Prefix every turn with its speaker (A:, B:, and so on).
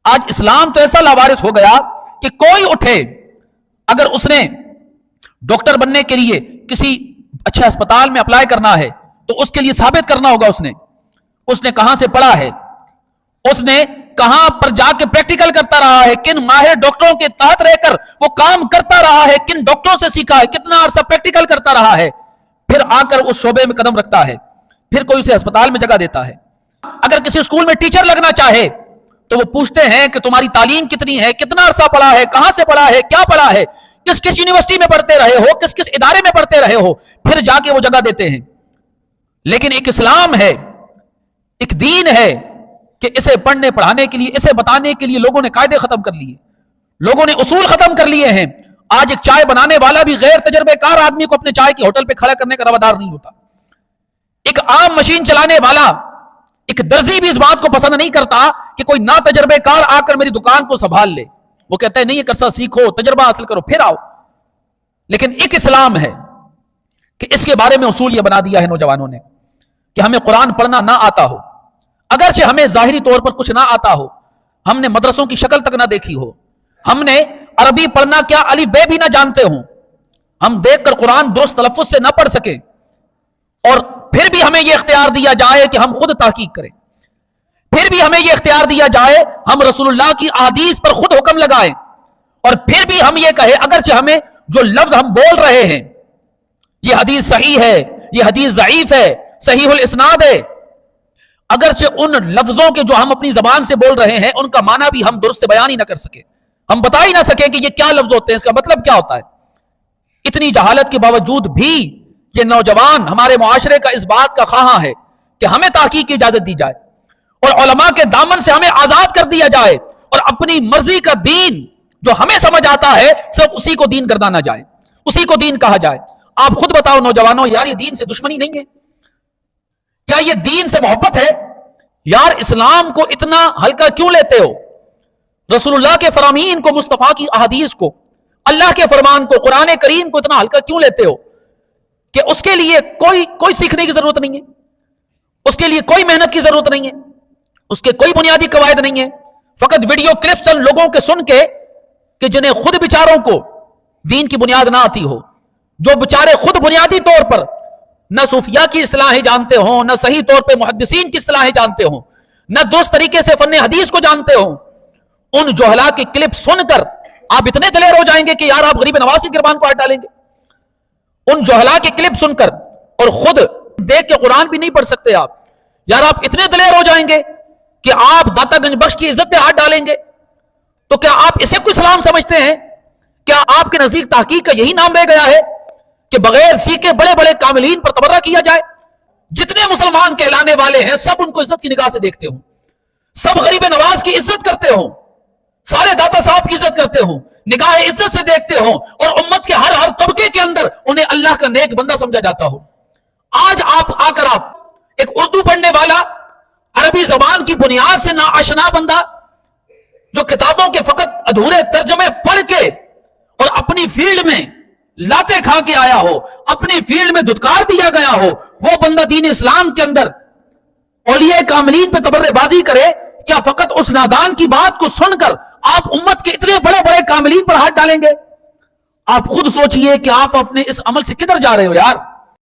A: آج اسلام تو ایسا لاوارث ہو گیا کہ کوئی اٹھے، اگر اس نے ڈاکٹر بننے کے لیے کسی اچھے اسپتال میں اپلائی کرنا ہے تو اس کے لیے ثابت کرنا ہوگا اس نے کہاں سے پڑھا ہے، اس نے کہاں پر جا کے پریکٹیکل کرتا رہا ہے، کن ماہر ڈاکٹروں کے تحت رہ کر وہ کام کرتا رہا ہے، کن ڈاکٹروں سے سیکھا ہے، کتنا عرصہ پریکٹیکل کرتا رہا ہے، پھر آ کر اس شعبے میں قدم رکھتا ہے، پھر کوئی اسے اسپتال میں جگہ دیتا ہے۔ اگر کسی اسکول میں ٹیچر لگنا چاہے تو وہ پوچھتے ہیں کہ تمہاری تعلیم کتنی ہے، کتنا عرصہ پڑھا ہے، کہاں سے پڑھا ہے، کیا پڑھا ہے، کس یونیورسٹی میں پڑھتے رہے ہو، کس ادارے میں پڑھتے رہے ہو، پھر جا کے وہ جگہ دیتے ہیں۔ لیکن ایک اسلام ہے، ایک دین ہے کہ اسے پڑھنے پڑھانے کے لیے، اسے بتانے کے لیے لوگوں نے قاعدے ختم کر لیے، لوگوں نے اصول ختم کر لیے ہیں۔ آج ایک چائے بنانے والا بھی غیر تجربے کار آدمی کو اپنے چائے کی ہوٹل پہ کھڑا کرنے کا روادار نہیں ہوتا۔ ایک عام مشین چلانے والا، ایک درزی بھی اس بات کو پسند نہیں کرتا کہ کوئی نا تجربے کار آ کر میری دکان کو سنبھال لے، وہ کہتا ہے نہیں، ایک عرصہ سیکھو، تجربہ حاصل کرو، پھر آؤ۔ لیکن ایک اسلام ہے کہ اس کے بارے میں اصول یہ بنا دیا ہے نوجوانوں نے کہ ہمیں قرآن پڑھنا نہ آتا ہو، اگرچہ ہمیں ظاہری طور پر کچھ نہ آتا ہو، ہم نے مدرسوں کی شکل تک نہ دیکھی ہو، ہم نے عربی پڑھنا کیا الف بے بھی نہ جانتے ہوں، ہم دیکھ کر قرآن درست تلفظ سے نہ پڑھ سکے، اور پھر بھی ہمیں یہ اختیار دیا جائے کہ ہم خود تحقیق کریں، پھر بھی ہمیں یہ اختیار دیا جائے ہم رسول اللہ کی احادیث پر خود حکم لگائیں، اور پھر بھی ہم یہ کہیں اگرچہ ہمیں جو لفظ ہم بول رہے ہیں یہ حدیث صحیح ہے، یہ حدیث ضعیف ہے، صحیح الاسناد ہے، اگرچہ ان لفظوں کے جو ہم اپنی زبان سے بول رہے ہیں ان کا معنی بھی ہم درست سے بیان ہی نہ کر سکے، ہم بتا ہی نہ سکے کہ یہ کیا لفظ ہوتے ہیں، اس کا مطلب کیا ہوتا ہے۔ اتنی جہالت کے باوجود بھی یہ نوجوان ہمارے معاشرے کا اس بات کا خواہاں ہے کہ ہمیں تحقیق کی اجازت دی جائے اور علماء کے دامن سے ہمیں آزاد کر دیا جائے، اور اپنی مرضی کا دین جو ہمیں سمجھ آتا ہے صرف اسی کو دین گردانا جائے، اسی کو دین کہا جائے۔ آپ خود بتاؤ نوجوانوں، یار یہ دین سے دشمنی نہیں ہے؟ کیا یہ دین سے محبت ہے؟ یار اسلام کو اتنا ہلکا کیوں لیتے ہو؟ رسول اللہ کے فرامین کو، مصطفیٰ کی احادیث کو، اللہ کے فرمان کو، قرآن کریم کو اتنا ہلکا کیوں لیتے ہو کہ اس کے لیے کوئی سیکھنے کی ضرورت نہیں ہے، اس کے لیے کوئی محنت کی ضرورت نہیں ہے، اس کے کوئی بنیادی قواعد نہیں ہے، فقط ویڈیو کلپس چند لوگوں کے سن کے کہ جنہیں خود بیچاروں کو دین کی بنیاد نہ آتی ہو، جو بیچارے خود بنیادی طور پر نہ صوفیہ کی اصطلاحیں جانتے ہوں، نہ صحیح طور پہ محدثین کی اصطلاحیں جانتے ہوں، نہ درست طریقے سے فن حدیث کو جانتے ہوں، ان جہلا کی کلپ سن کر آپ اتنے دلیر ہو جائیں گے کہ یار آپ غریب نواز کی گربان کو ہاتھ ڈالیں گے؟ ان جہلا کی کلپ سن کر اور خود دیکھ کے قرآن بھی نہیں پڑھ سکتے آپ، یار آپ اتنے دلیر ہو جائیں گے کہ آپ داتا گنج بخش کی عزت پہ ہاتھ ڈالیں گے؟ تو کیا آپ اسے کوئی اسلام سمجھتے ہیں؟ کیا آپ کے نزدیک تحقیق کا یہی نام رہ گیا ہے کہ بغیر سیکھے بڑے بڑے کاملین پر تبرہ کیا جائے؟ جتنے مسلمان کہلانے والے ہیں سب ان کو عزت کی نگاہ سے دیکھتے ہوں، سب غریب نواز کی عزت کرتے ہوں، سارے داتا صاحب کی عزت کرتے ہوں، نگاہ عزت سے دیکھتے ہوں، اور امت کے ہر طبقے کے اندر انہیں اللہ کا نیک بندہ سمجھا جاتا ہو۔ آج آپ ایک اردو پڑھنے والا، عربی زبان کی بنیاد سے ناآشنا بندہ، جو کتابوں کے فقط ادھورے ترجمے پڑھ کے اور اپنی فیلڈ میں لاتے کھا کے آیا ہو، اپنی فیلڈ میں دھتکار دیا گیا ہو، وہ بندہ دین اسلام کے اندر اولیاء کاملین پہ تبرہ بازی کرے؟ کیا فقط اس نادان کی بات کو سن کر آپ امت کے اتنے بڑے بڑے کاملین پر ہاتھ ڈالیں گے؟ آپ خود سوچئے کہ آپ اپنے اس عمل سے کدھر جا رہے ہو یار۔